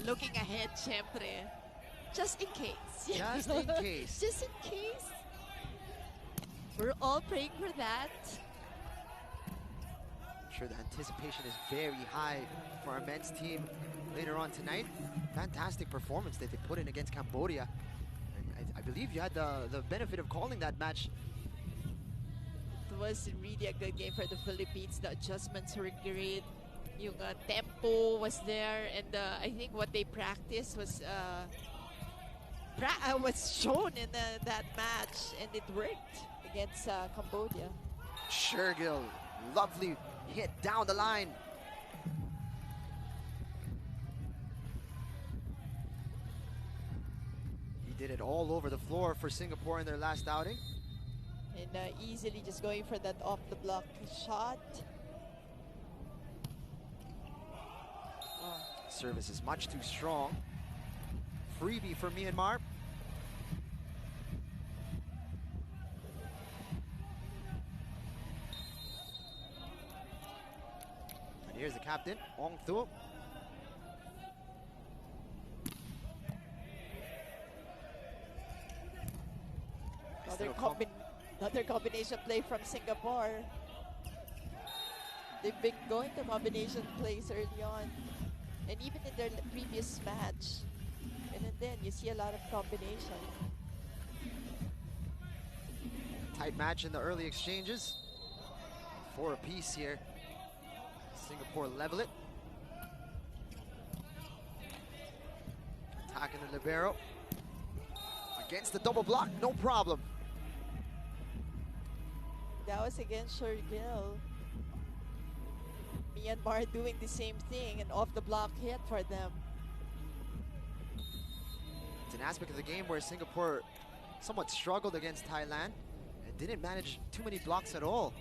looking ahead, syempre. Just in case. Just in case. Just in case. We're all praying for that. I'm sure the anticipation is very high for our men's team later on tonight. Fantastic performance that they put in against Cambodia. And I believe you had the benefit of calling that match. It was really a good game for the Philippines. The adjustments were great. Yung tempo was there, and I think what they practiced was shown in that match, and it worked against Cambodia. Shergill, lovely hit down the line. He did it all over the floor for Singapore in their last outing. And easily just going for that off the block shot. Service is much too strong. Freebie for Myanmar. And here's the captain, Ong Thu. Another combination play from Singapore. They've been going to combination plays early on. And even in their previous match. And then you see a lot of combination. Tight match in the early exchanges. 4 apiece here. Singapore level it. Attacking the libero. Against the double block, no problem. That was against Shergill. Myanmar doing the same thing, an off the block hit for them. It's an aspect of the game where Singapore somewhat struggled against Thailand and didn't manage too many blocks at all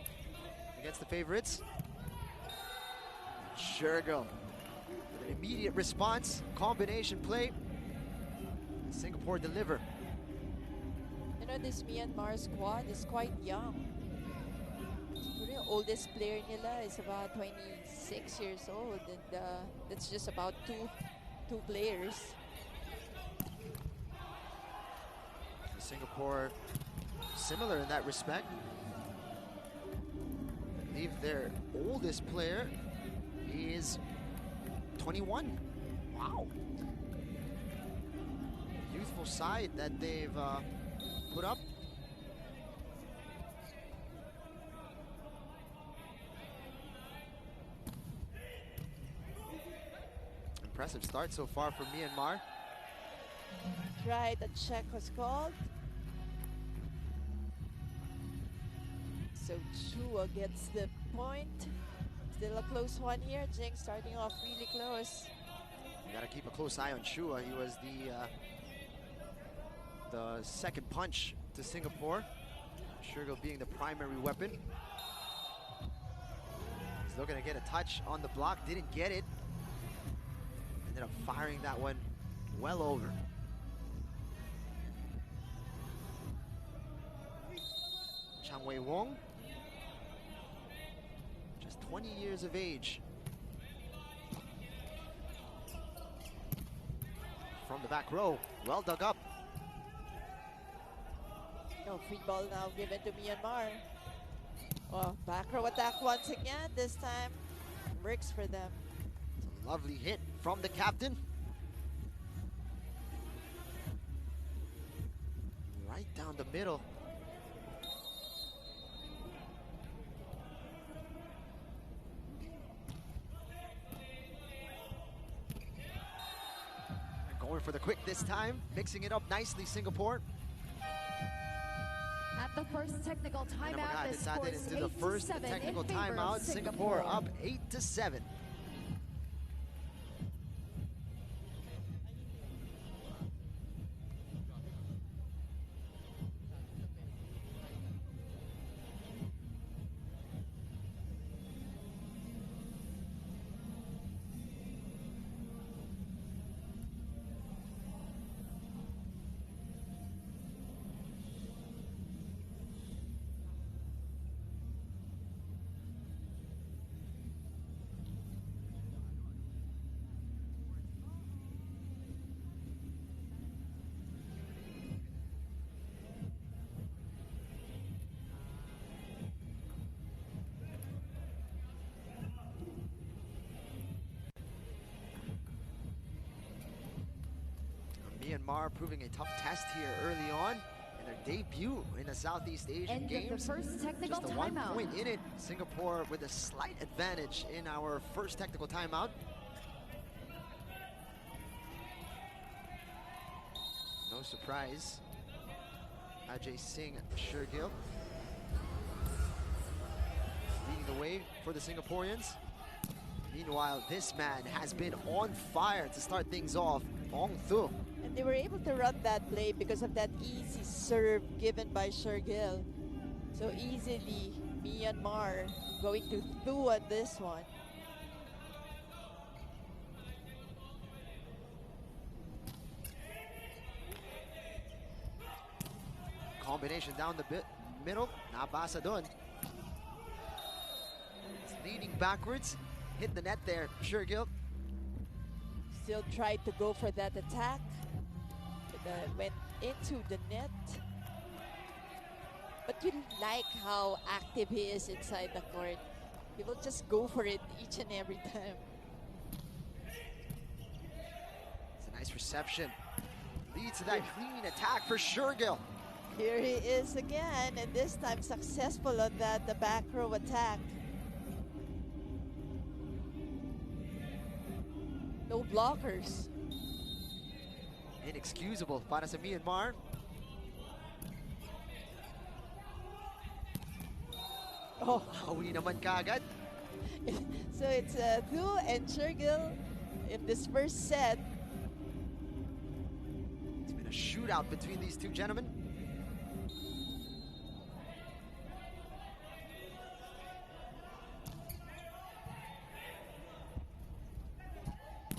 against the favorites. Shergill with an immediate response, combination play. Singapore deliver. You know, this Myanmar squad is quite young. The oldest player nila is about 26 years old, and that's just about two players. Singapore similar in that respect. I believe their oldest player is 21. Wow. Youthful side that they've put up. Impressive start so far for Myanmar. Right, the check was called. So Chua gets the point. Still a close one here. Jing starting off really close. You gotta keep a close eye on Chua. He was the second punch to Singapore. Shergill being the primary weapon. He's looking to get a touch on the block, didn't get it. Ended up firing that one well over. Chang Wei Wong, just 20 years of age. From the back row, well dug up. No free ball now given to Myanmar. Oh, back row attack once again. This time works for them. Lovely hit from the captain. Right down the middle. Going for the quick this time, mixing it up nicely, Singapore. At the first technical timeout, the score is into the first 8-7 technical in favor timeout. of Singapore up 8-7. Myanmar proving a tough test here early on in their debut in the Southeast Asian End Games. of the first technical Just a 1 timeout. point in it. Singapore with a slight advantage in our first technical timeout. No surprise. Ajay Singh Shergill leading the way for the Singaporeans. Meanwhile, this man has been on fire to start things off, Ong Thu. And they were able to run that play because of that easy serve given by Shergill. So easily, Myanmar going to Thu on this one. Combination down the middle, nabasa dun. It's leading backwards, hit the net there, Shergill. Still tried to go for that attack, but went into the net. But you like how active he is inside the court. He will just go for it each and every time. It's a nice reception. Leads to that clean attack for Shergill. Here he is again, and this time successful on that, the back row attack. No blockers. Inexcusable para sa Myanmar. Oh, Hawi naman kaagad. so it's Thu and Shergill in this first set. It's been a shootout between these two gentlemen.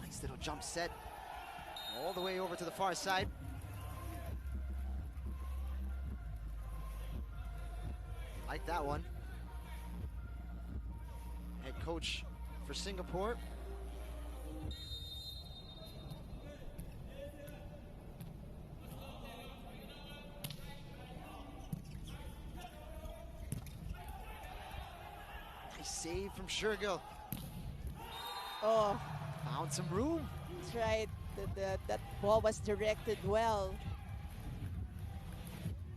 Nice little jump set. All the way over to the far side. Like that one. Head coach for Singapore. Nice save from Shergill. Oh, Found some room. that's right. That ball was directed well.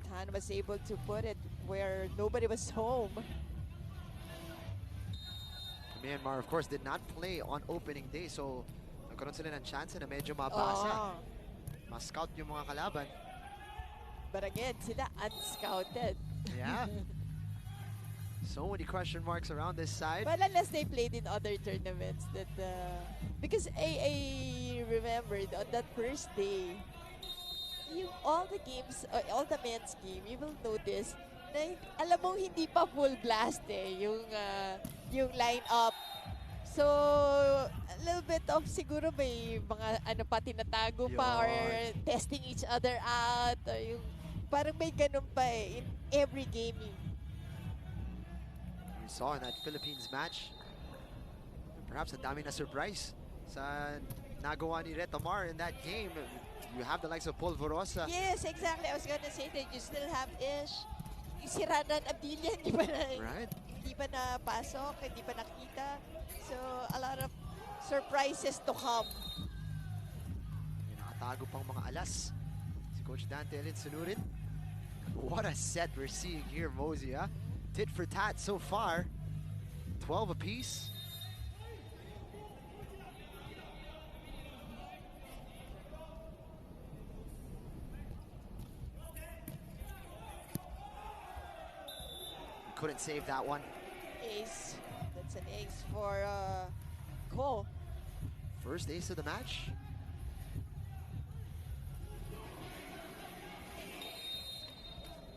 Tan was able to put it where nobody was home. Myanmar, of course, did not play on opening day, so nagkaroon sila ng chance na medyo mabasa. Oh. Ma-scout yung mga kalaban. But again, sila unscouted. Yeah. So many question marks around this side. But unless they played in other tournaments, that because I remembered on that first day, all the games, all the men's game, you will notice na alam mo hindi pa full blast yung line-up. So, a little bit of siguro may mga ano pa tinatago pa or testing each other out. Or yung, parang may ganun pa in every game. We saw in that Philippines match, perhaps a dami na surprise sa nagawa ni Retamar in that game. You have the likes of Polvorosa. Yes, exactly. I was gonna say that you still have Ish. Si Ranan Abdilla, hindi pa napasok, hindi pa nakita. So, a lot of surprises to come. May nakatago pang mga alas. Si Coach Dante Elin Sunurin. What a set we're seeing here, Mosey, huh? Tit for tat so far. 12 apiece. Couldn't save that one. Ace. That's an ace for Ko. First ace of the match.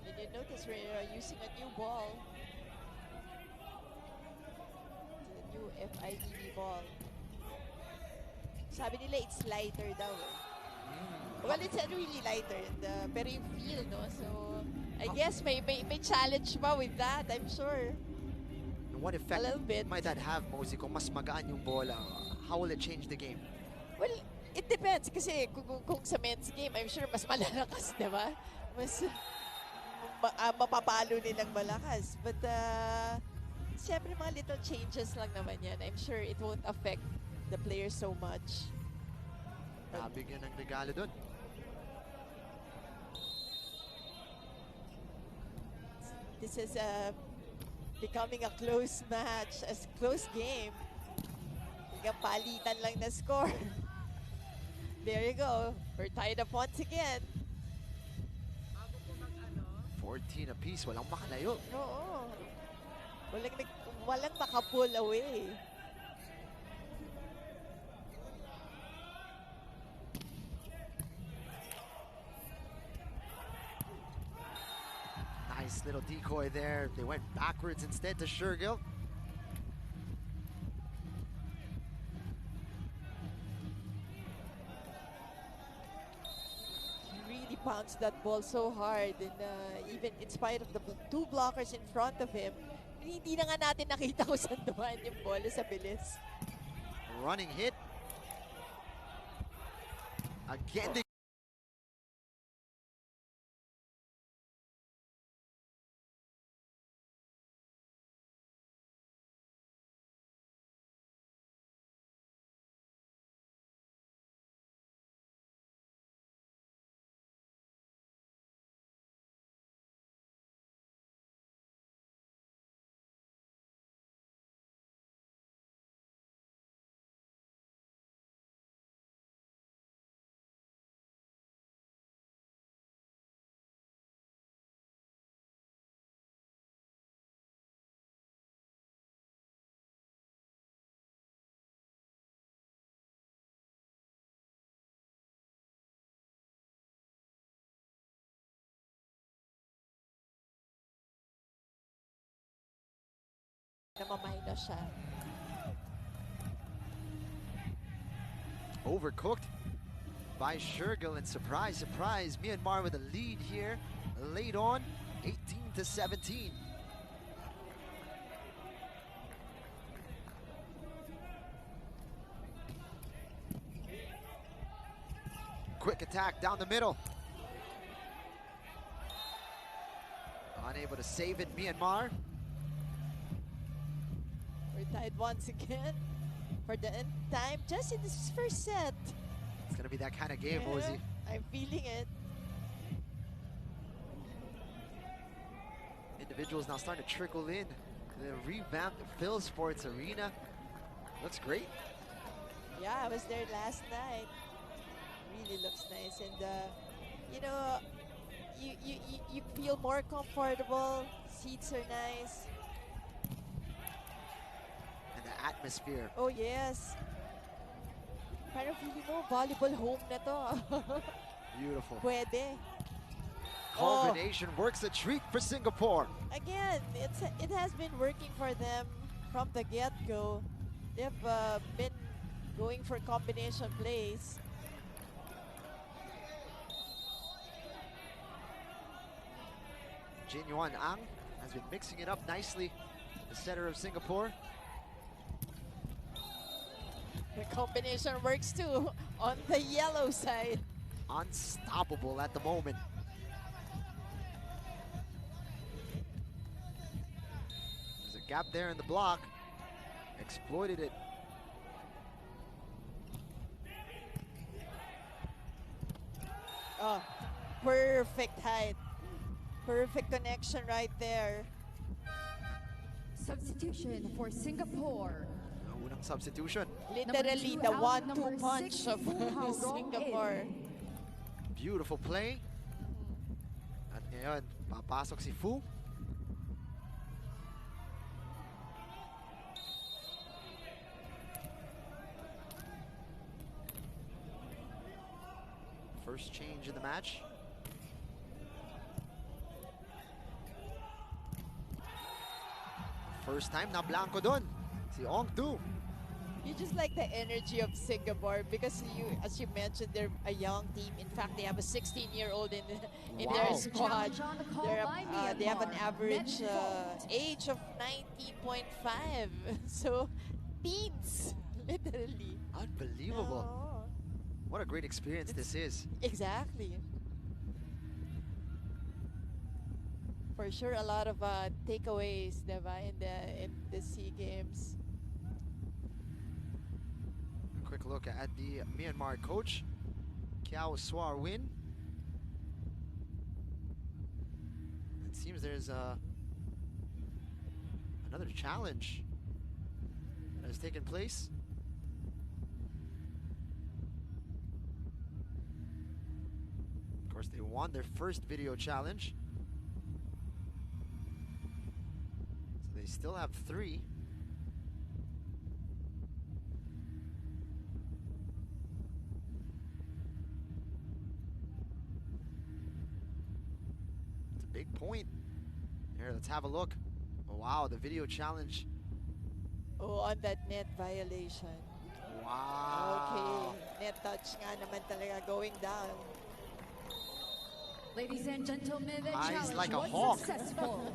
Did you notice we're using a new ball? It's a new FIDB ball. Sabi nila it's lighter daw. Well, it's not really lighter, pero yung feel, no? So, I guess may challenge pa with that, I'm sure. And what effect A little bit. might that have, Mosey, kung mas magaan yung bola? How will it change the game? Well, it depends kasi kung sa men's game, I'm sure mas malalakas, di ba? Mas mapapalo nilang malakas. But, siyempre mga little changes lang naman yan. I'm sure it won't affect the players so much. Nabigyan ng regalo dun. This is becoming a close match, a close game. Hanggang palitan lang na score. There you go. We're tied up once again. 14 apiece, walang makalayo. Oo. Walang maka-pull away. Nice little decoy there. They went backwards instead to Shergill. Bounced that ball so hard, and even in spite of the two blockers in front of him, hindi na nga natin nakita kung saan dumaan yung bola sa bilis. Running hit. Again, they Namamay na siya. overcooked by Shergill, and surprise, surprise, Myanmar with a lead here late on, 18-17. Quick attack down the middle. Unable to save it, Myanmar. We're tied once again for the end time, just in this first set. It's gonna be that kind of game, Rosie. I'm feeling it. Individuals now starting to trickle in. The revamped Phil Sports Arena looks great. Yeah, I was there last night. Really looks nice, and you know, you feel more comfortable. Seats are nice. And the atmosphere. Oh yes. Parang feeling mo, volleyball home na to. Beautiful. Pwede. Combination works a treat for Singapore. Again, it has been working for them from the get-go. They've been going for combination plays. Jin Yuan Ang has been mixing it up nicely. The setter of Singapore. The combination works too on the yellow side. Unstoppable at the moment. There's a gap there in the block. Exploited it. Oh, perfect height. Perfect connection right there. Substitution for Singapore. Unang substitution. Literally the 1-2 punch of Singapore. Beautiful play. At ngayon, papasok si Fu. First change in the match. First time na blanco dun. Si Ong Tu. You just like the energy of Singapore because as you mentioned, they're a young team. In fact, they have a 16-year-old in their squad. They have an average age of 19.5. So, teens, literally. Unbelievable. Oh. What a great experience this is. Exactly. For sure, a lot of takeaways, diba, in the SEA Games. A quick look at the Myanmar coach, Kiao Swar Win. It seems there's Another challenge has taken place. Of course, they won their first video challenge. So they still have 3. It's a big point. Here, let's have a look. Oh, wow, the video challenge. Oh, on that net violation. Wow. Okay, net touch nga naman talaga going down. Ladies and gentlemen, the Eyes challenge like a was hawk. successful.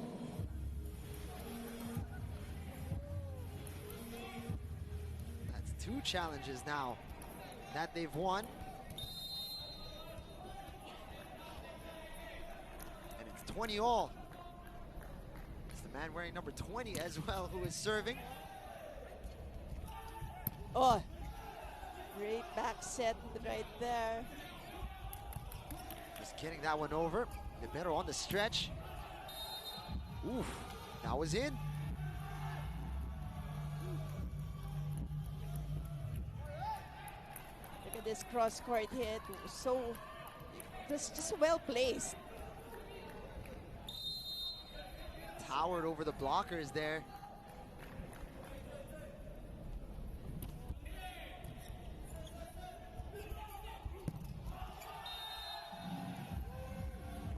That's 2 challenges now that they've won. And it's 20 all. It's the man wearing number 20 as well who is serving. Oh, great back set right there. Just getting that one over. The better on the stretch. Oof, that was in. Look at this cross-court hit. So, it was just well placed. Towered over the blockers there.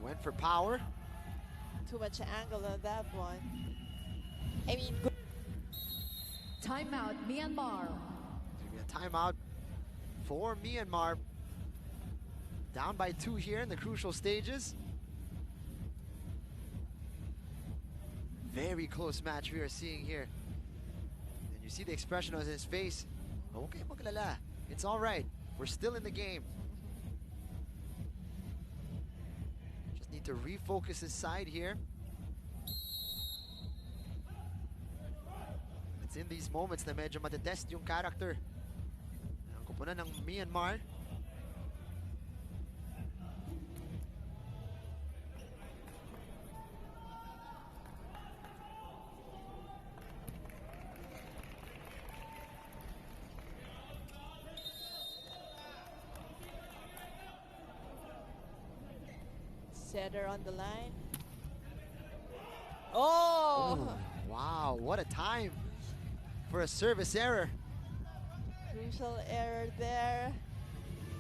Went for power. Too much angle on that one. I mean, good. Timeout, Myanmar. It's gonna be a timeout for Myanmar. Down by 2 here in the crucial stages. Very close match we are seeing here. And you see the expression on his face. Okay, maglala. It's all right. We're still in the game. Just need to refocus his side here. It's in these moments na medyo matetest yung character ng koponan ng Myanmar. Setter on the line. Oh! Ooh, wow, what a time for a service error. Crucial error there.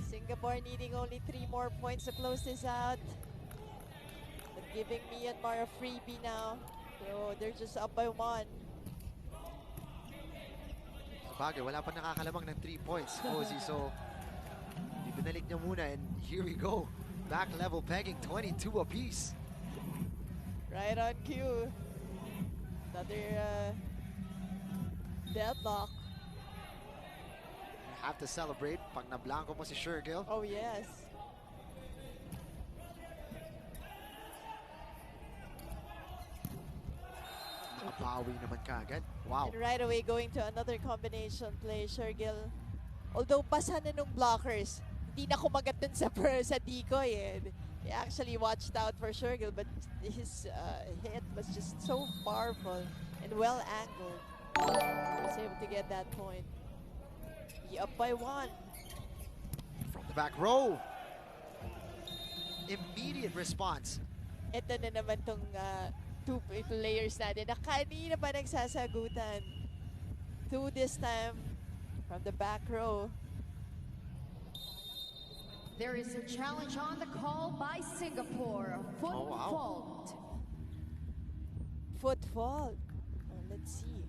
Singapore needing only 3 more points to close this out. But giving Myanmar a freebie now. So they're just up by 1. Sabagay, wala pa nakakalamang ng 3 points, Cozy. So, ibinalik niya muna and here we go. Back level pegging, 22 apiece. Right on cue. Another deadlock. You have to celebrate pag nablanko mo si Shergill. Oh yes. Nakabawi naman kaagad. Wow. And right away going to another combination play, Shergill. Although basa na nung blockers, hindi na kumagat dun sa decoy eh. He actually watched out for Shergill, but his hit was just so powerful and well angled. He was able to get that point. He up by 1. From the back row. Immediate response. Ito na naman tong 2 players natin na kanina pa nagsasagutan. 2 this time from the back row. There is a challenge on the call by Singapore. Foot Oh, wow. fault. Foot fault. Let's see.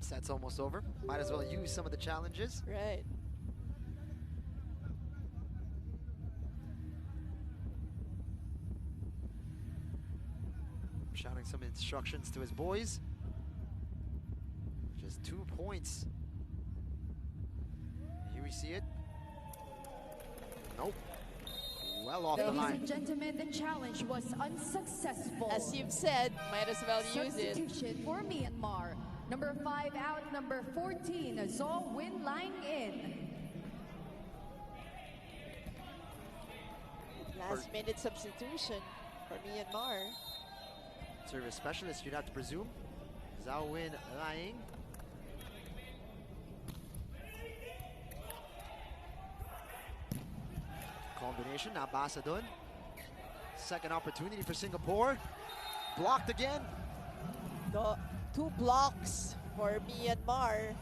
Set's almost over. Might as well use some of the challenges. Right. Shouting some instructions to his boys. Just 2 points. Here we see it. Nope. Well off the Ladies line. and gentlemen, the challenge was unsuccessful. As you've said, might as well use it. Substitution for Myanmar. Number 5 out, number 14, Zo Win Lang in. Last minute substitution for Myanmar. Service specialist, you'd have to presume. Zhao Win Laing. Combination, nabasa dun. Second opportunity for Singapore. Blocked again. The 2 blocks for Myanmar.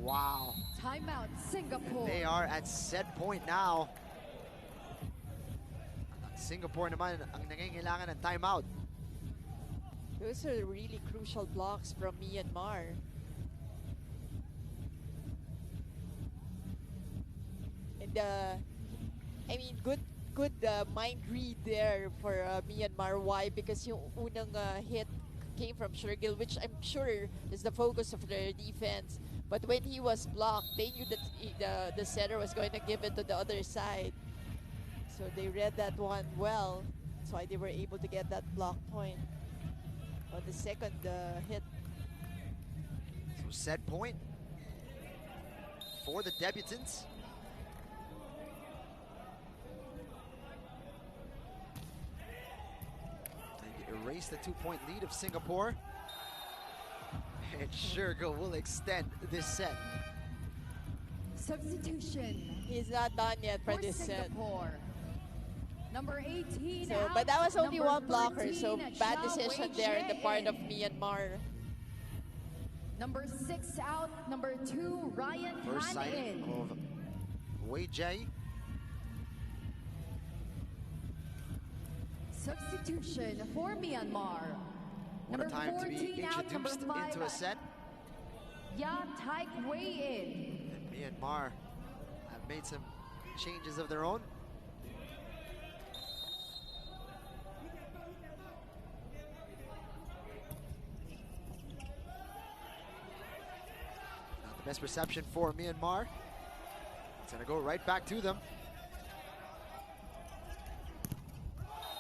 Wow. Timeout, Singapore. They are at set point now. Singapore naman ang nangangailangan ng timeout. Those are really crucial blocks from Myanmar. And I mean, good mind read there for Myanmar. Why? Because yung unang hit came from Shergill, which I'm sure is the focus of their defense. But when he was blocked, they knew that the setter was going to give it to the other side. So they read that one well. That's why they were able to get that block point on the second hit. So set point for the debutants. They erase the 2-point lead of Singapore. And Shergill will extend this set. Substitution. He's not done yet for this set. Singapore. Number 18 So, out, but that was only number one blocker, so 13, bad Zhao decision there in the part of Wei. Myanmar. Number 6 out, number 2, Ryan First Han sighting in. of Wei Jie. Substitution for Myanmar. What a Number time to be 14 out, number introduced 5, into a set. Ya Taik Wei in. And Myanmar have made some changes of their own. Not the best reception for Myanmar. It's gonna go right back to them.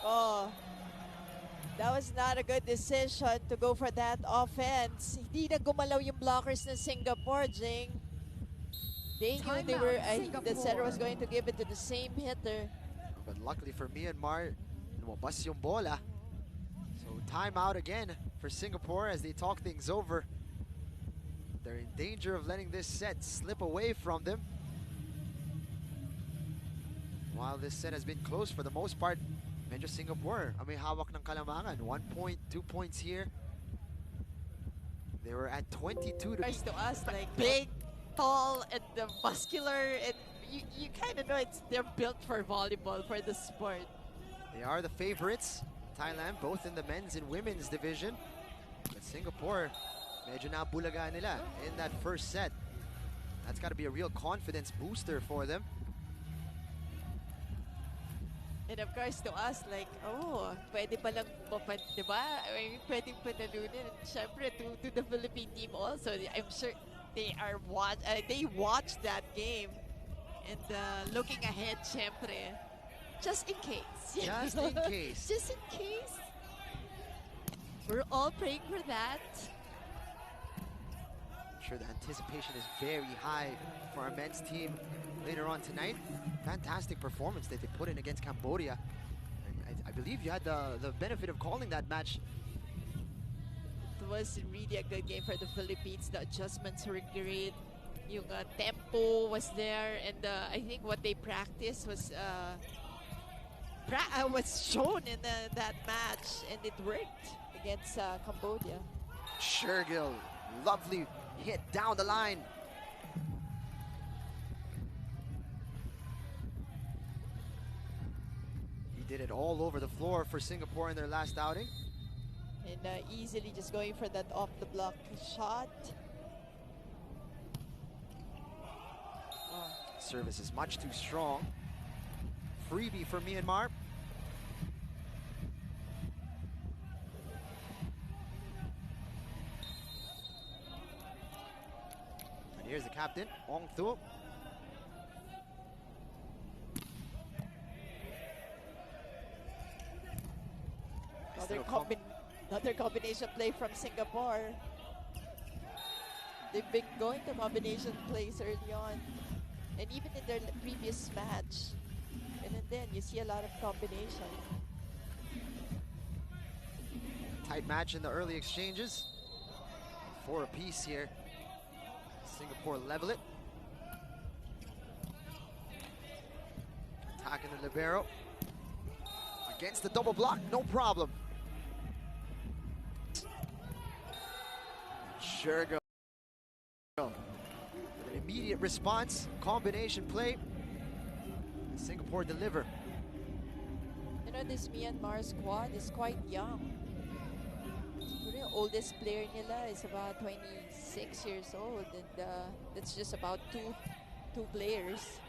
Oh, that was not a good decision to go for that offense. Hindi na gumalaw yung blockers ng Singapore, Jing. They knew they were, the setter was going to give it to the same hitter. But luckily for Myanmar, lumabas yung bola. So timeout again for Singapore as they talk things over. They're in danger of letting this set slip away from them. While this set has been close for the most part, medyo Singapore may hawak ng kalamangan. 1 point, 2 points here. They were at 22 to be. To us, like big, tall, and muscular, and you kind of know they're built for volleyball, for the sport. They are the favorites, Thailand, both in the men's and women's division. But Singapore, medyo nabulaga nila in that first set. That's got to be a real confidence booster for them. And of course, to us, like, oh, pwede palang, diba? I mean, pwedeng panalunin. And syempre, to the Philippine team also, I'm sure they watch that game. And looking ahead, syempre, just in case. Just in case. Just in case. We're all praying for that. I'm sure the anticipation is very high for our men's team later on tonight. Fantastic performance that they put in against Cambodia. And I believe you had the benefit of calling that match. It was really a good game for the Philippines. The adjustments were great. Yung tempo was there, and I think what they practiced was shown in that match, and it worked against Cambodia. Shergill, lovely hit down the line. He did it all over the floor for Singapore in their last outing. And easily just going for that off the block shot. Service is much too strong. Freebie for Myanmar. And here's the captain, Ong Thu. Another combination play from Singapore. They've been going to combination plays early on. And even in their previous match. And then you see a lot of combination. Tight match in the early exchanges. 4 apiece here. Singapore level it. Attacking the libero. Against the double block, no problem. Sure go. An immediate response, combination play. Singapore deliver. You know, this Myanmar squad is quite young. The oldest player nila is about 26 years old, and that's just about two players.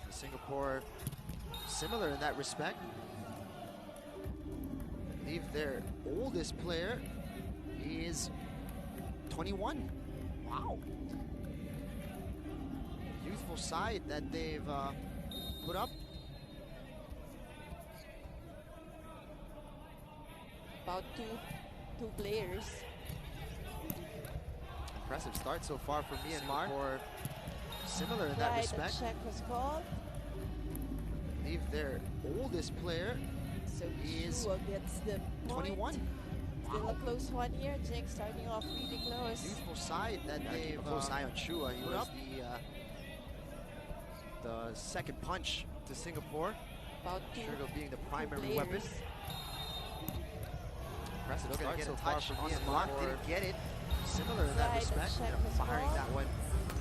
Singapore similar in that respect. I believe their oldest player is 21. Wow. Youthful side that they've put up. About two players. Impressive start so far for Myanmar. Singapore similar in that Right, respect. a check was called. I believe their oldest player So is Chua gets the 21. point. Still a close one here. Jing starting off really close. Youthful side that they've close eye on Chua. He was the second punch to Singapore. About two being the primary players. weapon. Impressive start so far for Myanmar. Didn't get it. Similar in that Right, respect. check They're was firing called. that one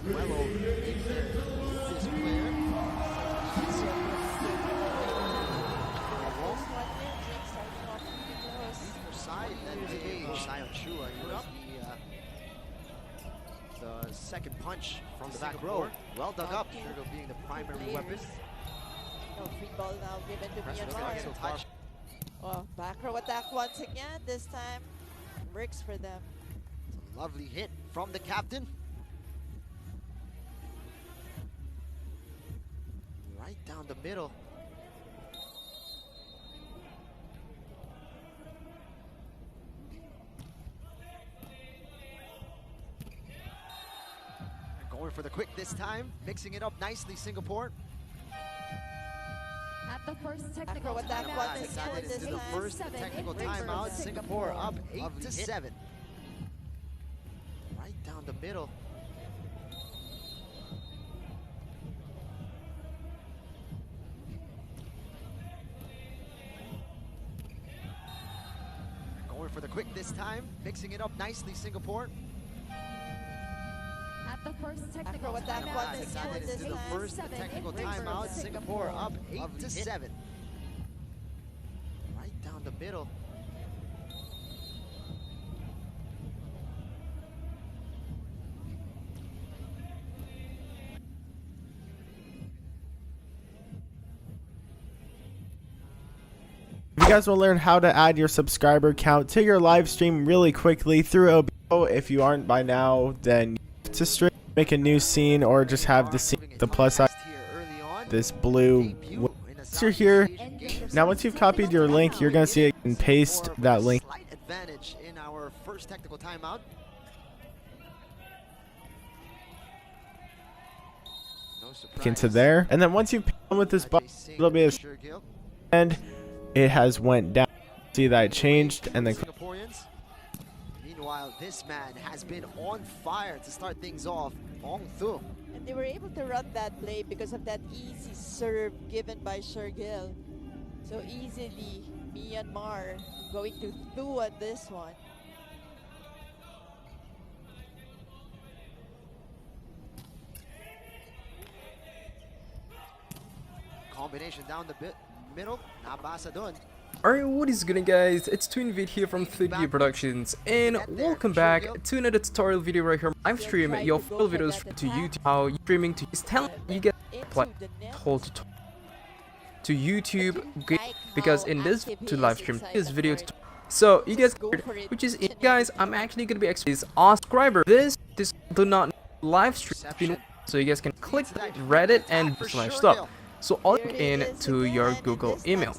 well over their oldest player. Close one here. Jing starting off really close. Youthful side that they eye on Chua. He was the second punch from the back row. Well dug up. Being the primary weapon. No free ball now given to Impressive Myanmar. start so far. Oh, back row attack once again. This time, works for them. Lovely hit from the captain. Right down the middle. Going for the quick this time, mixing it up nicely, Singapore. At the first Back technical row attack timeout, once the again. score This is The time. first 8-7 technical in favor of timeout, Singapore up 8-7. Right down the middle. Going for the quick this time, mixing it up nicely, Singapore. At the first technical row attack timeout, once the again. score This is time. The first 8-7 technical in favor of timeout, Singapore up 8-7. Right down the middle. If you guys want to learn how to add your subscriber count to your live stream really quickly through OBO, if you aren't by now, then to stream, make a new scene, or just have the scene, the plus side, this blue. Once you're here, now once you've copied your link, you're gonna see it and paste that link Slight advantage in our first technical timeout. No surprise. into there, and then once you've done with this button, it'll be a and it has went down. See that it changed, and then Singaporeans. Meanwhile, this man has been on fire to start things off. Ong Thu. And they were able to run that play because of that easy serve given by Shergill. So easily, Myanmar going to Thu at this one. Combination down the middle. Nabasa done. Alright, what is good guys, it's Twinvid here from 3D Productions, and welcome back to another tutorial video right here. Live stream your full videos to YouTube, how you streaming to use talent, you get apply whole tutorial to YouTube, because in this to live stream this video so you guys, which is it guys, I'm actually gonna be explaining this subscriber. This do not live stream, so you guys can click Reddit and slash stuff. So I'll log in to your Google email.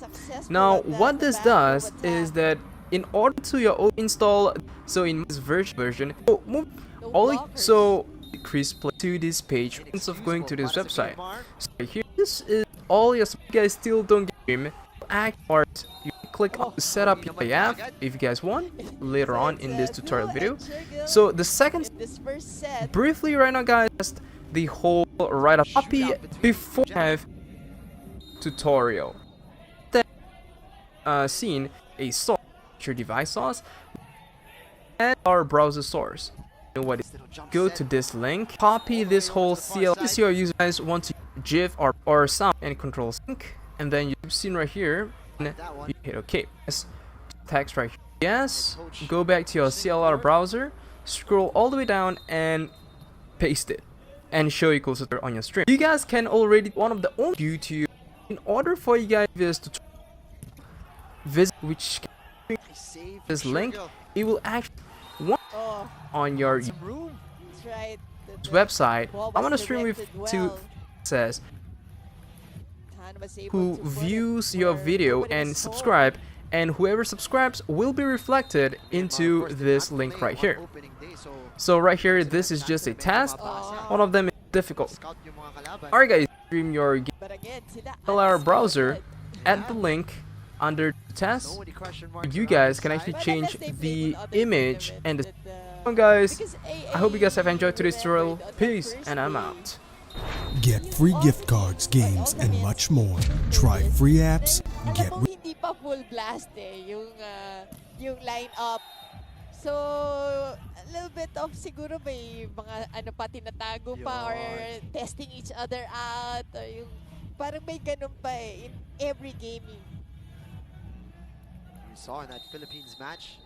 Now what this does is that in order to your own install, so in this version, so decrease play to this page instead of going to this website. So here, this is all your guys still don't get game. Act part, you click on set up AF if you guys want later So on it's, in this Duo tutorial video. and Shergill So the second, in this first set. briefly right now guys, just the whole right up copy before I have tutorial. Then seen a source, your device source, and our browser source. You know what? Go to this link, copy this whole CL. This your user guys want to GIF or sound and control sync, and then you've seen right here, and you hit OK. Yes, text right here. Yes, go back to your CLR browser, scroll all the way down and paste it, and show equals to on your stream. You guys can already one of the only YouTube in order for you guys to visit which this link, it will actually Oh, on your that's right. The website. ball I'm was gonna stream with directed to well. says Tan was able who to put it views your where video nobody and was scored. subscribe, and whoever subscribes will be reflected into this link right here. So right here, this is just a test. One of them is difficult. Alright guys, stream your But again, our browser at the link under test. You guys can actually change the image and the guys. I hope you guys have enjoyed today's tutorial. Peace, and I'm out. Get free gift cards, games, and much more. Try free apps, get Alam mo, hindi pa full blast yung line up. So, a little bit of siguro may mga ano pa tinatago pa or testing each other out or yung parang may ganun pa in every gaming. We saw in that Philippines match,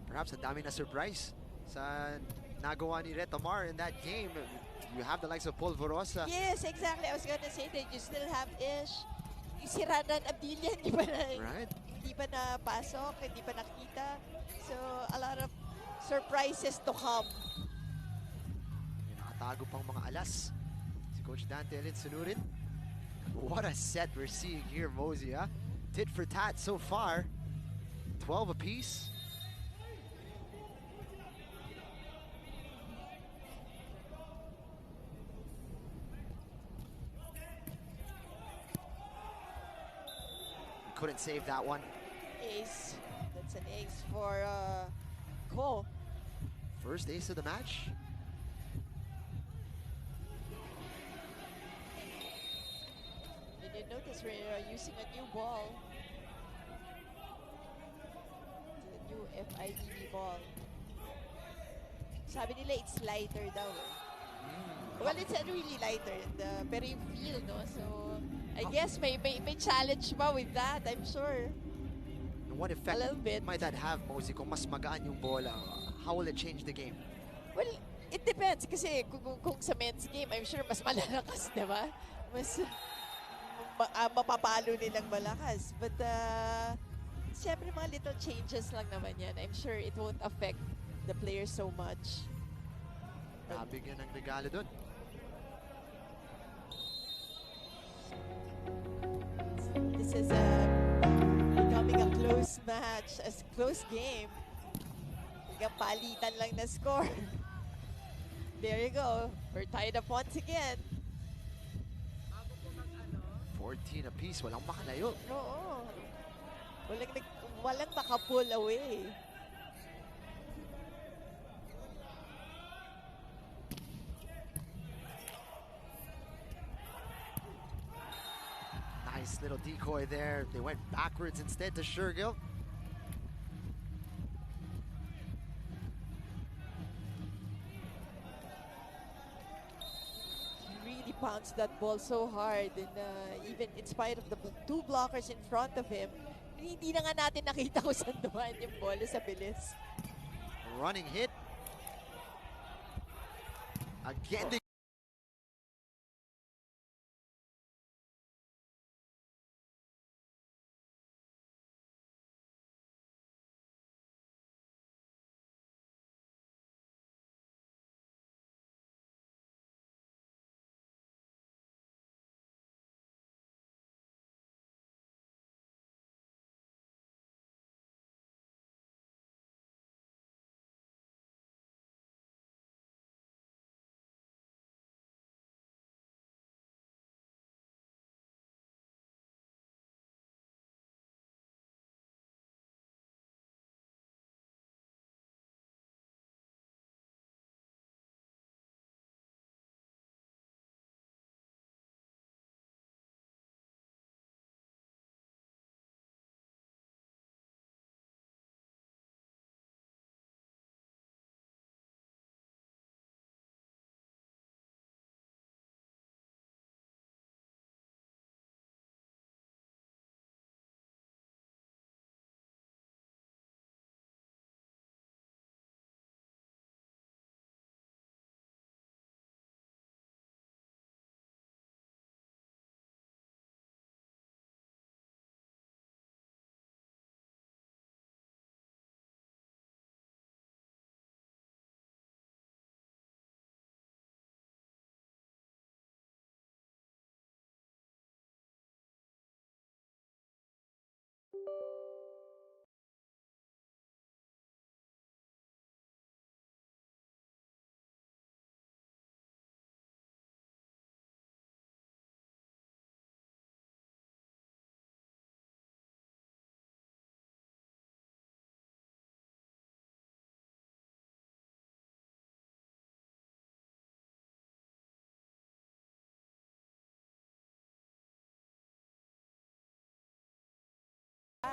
perhaps ang dami na surprise sa nagawa ni Retomar in that game. You have the likes of Polvorosa. Yes, exactly. I was gonna say that you still have Ish. Si Ranan Abdillah, hindi pa na pasok, hindi pa nakita. So, a lot of surprises to come. Nakatago pang mga alas. Si Coach Dante Elin sunurin. What a set we're seeing here, Mosey, huh? Tit for tat so far. 12 apiece. Couldn't save that one. Ace. That's an ace for Cole. First ace of the match. Did you notice we're using a new ball? It's a new FIDB ball. Sabi nila it's lighter daw. Well, it's really lighter, pero yung feel, no? So, I guess may challenge pa with that, I'm sure. And what effect A little bit. might that have, Mosey, kung mas magaan yung bola? How will it change the game? Well, it depends kasi kung sa men's game, I'm sure mas malalakas, di ba? Mas mapapalo nilang malakas. But, siyempre mga little changes lang naman yan. I'm sure it won't affect the players so much. Nabigyan ng regalo dun. This is becoming a close match, a close game. Hanggang palitan lang na score. There you go. We're tied up once again. 14 apiece, walang makalayo. Oo. Walang maka-pull away. Nice little decoy there. They went backwards instead to Shergill. He really pounced that ball so hard, and even in spite of the two blockers in front of him, hindi na nga natin nakita kung saan dumaan yung bola sa bilis. Running hit. Again, they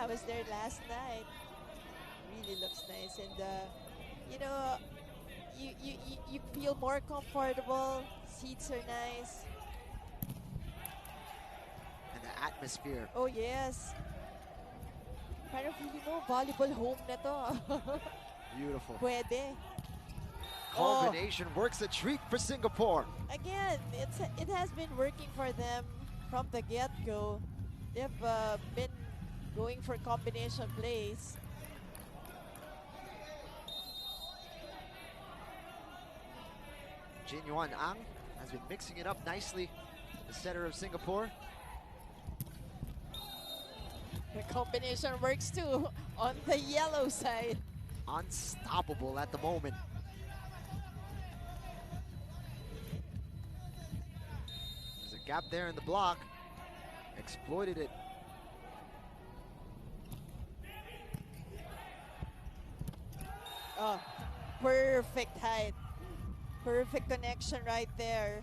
I was there last night. Really looks nice, and you know, you feel more comfortable. Seats are nice. And the atmosphere. Oh yes. Parang feeling mo, volleyball home na to. Beautiful. Pwede. Combination works a treat for Singapore. Again, it has been working for them from the get-go. They've been going for combination plays. Jin Yuan Ang has been mixing it up nicely. The setter of Singapore. The combination works too on the yellow side. Unstoppable at the moment. There's a gap there in the block. Exploited it. Oh, perfect height. Perfect connection right there.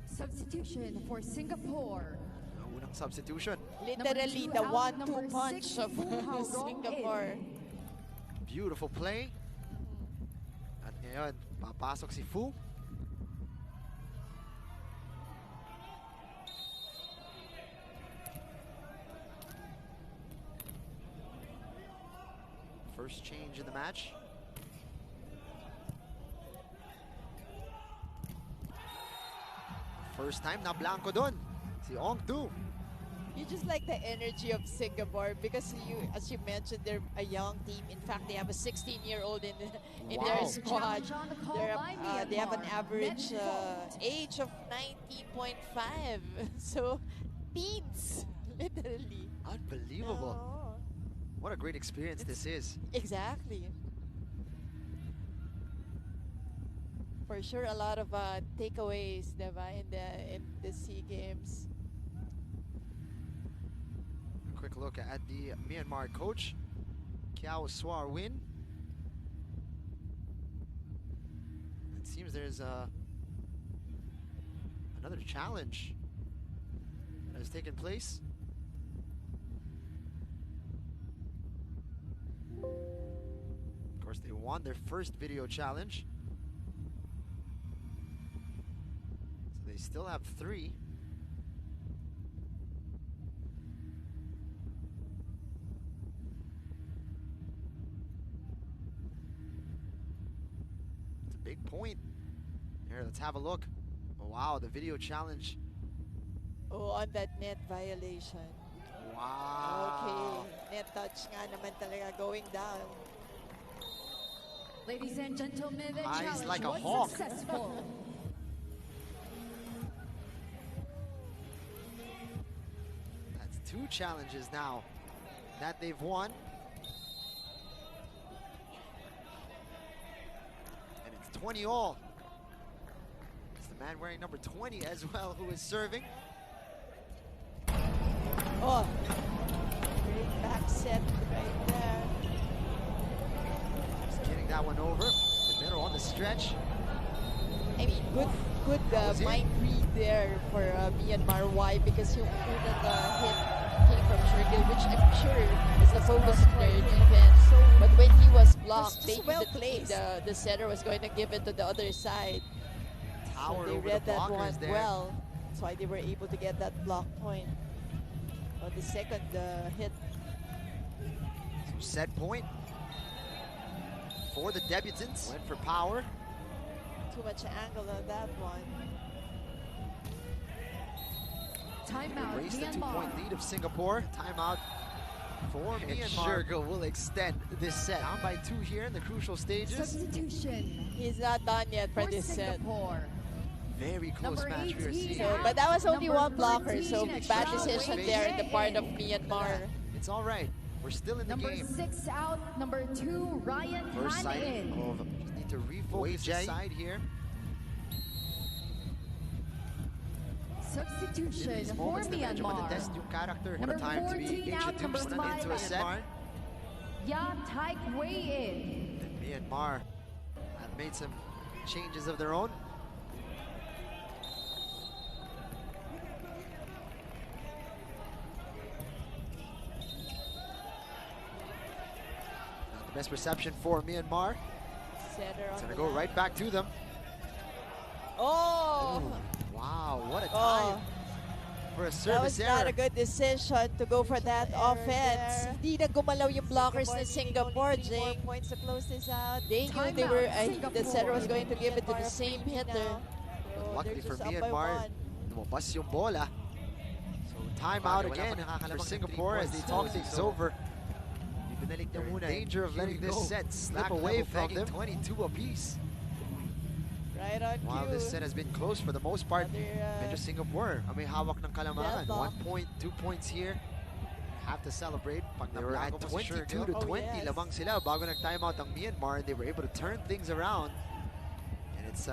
Substitution for Singapore. Unang substitution. Literally two the out, 1-2 number punch 6, of Fu Hao Rong Singapore. Beautiful play. At ngayon, papasok si Fu. First change in the match. First time na blanco doon. Si Ong Tu. You just like the energy of Singapore because as you mentioned, they're a young team. In fact, they have a 16-year-old in Wow. their squad. Challenge on the call They're, by they have an Myanmar. average Net fault. age of 19.5. So, teens, literally. Unbelievable. Oo. What a great experience this is. Exactly. For sure, a lot of takeaways, diba, in the SEA Games. A quick look at the Myanmar coach, Kiao Swar Win. It seems there's another challenge that has taken place. Of course, they won their first video challenge. So they still have 3. It's a big point. Here, let's have a look. Oh, wow, the video challenge. Oh, on that net violation. Wow. Okay, net touch nga naman talaga going down. Ladies and gentlemen, the Eyes challenge like a was hawk. successful. That's 2 challenges now that they've won. And it's 20 all. It's the man wearing number 20 as well who is serving. Oh, great back set right there. Just getting that one over. The middle on the stretch. I mean, good was it? mind read there for Myanmar. Why? Because yung unang hit came from Shergill, which I'm sure is the focus of their defense. But when he was blocked, they well knew the setter was going to give it to the other side. Tower So they over read the that one blockers there. well. That's why they were able to get that block point on the second hit. So set point for the debutants. Went for power. Too much angle on that one. Timeout, Erase the Myanmar. 2-point lead of Singapore. Timeout for Myanmar. Shergill will extend this set. Down by 2 here in the crucial stages. Substitution He's not done yet for for this set. Singapore. Very close Number match we are 18. seeing. So, but that was only Number one blocker, so 13, bad Zhao decision Wei there in the part of Jie. Myanmar. It's all right. We're still in the Number game. 6 out, number 2, Ryan First Han sight in. of just need to refocus the side here. Substitution These for moments na medyo Myanmar. madetest yung character. What a Number time to be 14 out, number introduced 5 into a set. out. Ya Taik Wei in. And Myanmar have made some changes of their own. The best reception for Myanmar. Center It's on gonna the go line. right back to them. Oh! Wow, what a Oh. time for a That service was not error. a good decision to go for that offense. Hindi na gumalaw yung blockers ng Singapore, Jing. Points to close this out. They knew they Timeout, were, Singapore. the center was going to give it to the same hitter. But luckily for They're just up by Myanmar, one. lumabas yung bola. So timeout again for Singapore as they talk things over. They're in danger of letting this set slip away from them. 22 apiece. Right on While cue. this set has been close for the most part, Another, medyo Singapore ang may hawak ng kalamangan. deadlock. 1 point, 2 points here. Have to celebrate. They were at 22 to 20 yes. lamang sila bago nag-timeout ang Myanmar, and they were able to turn things around. And it's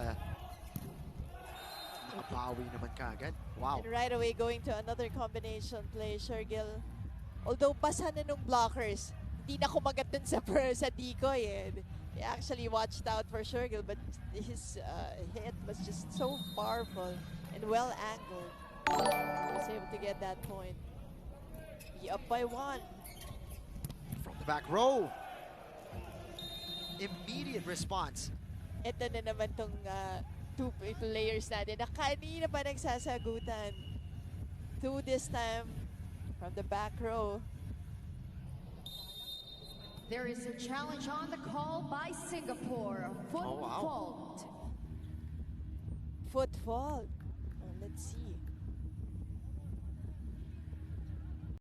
nakabawi naman kaagad. Wow. And right away going to another combination play, Shergill. Although basa na nung blockers, hindi na kumagat dun sa decoy eh. They actually watched out for Shergill, but his hit was just so powerful and well angled. He was able to get that point. Be up by one. From the back row. Immediate response. Ito na naman tong two players natin na kanina pa nagsasagutan. Two this time from the back row. There is a challenge on the call by Singapore. Foot Oh, wow. fault. Foot fault. Oh, let's see.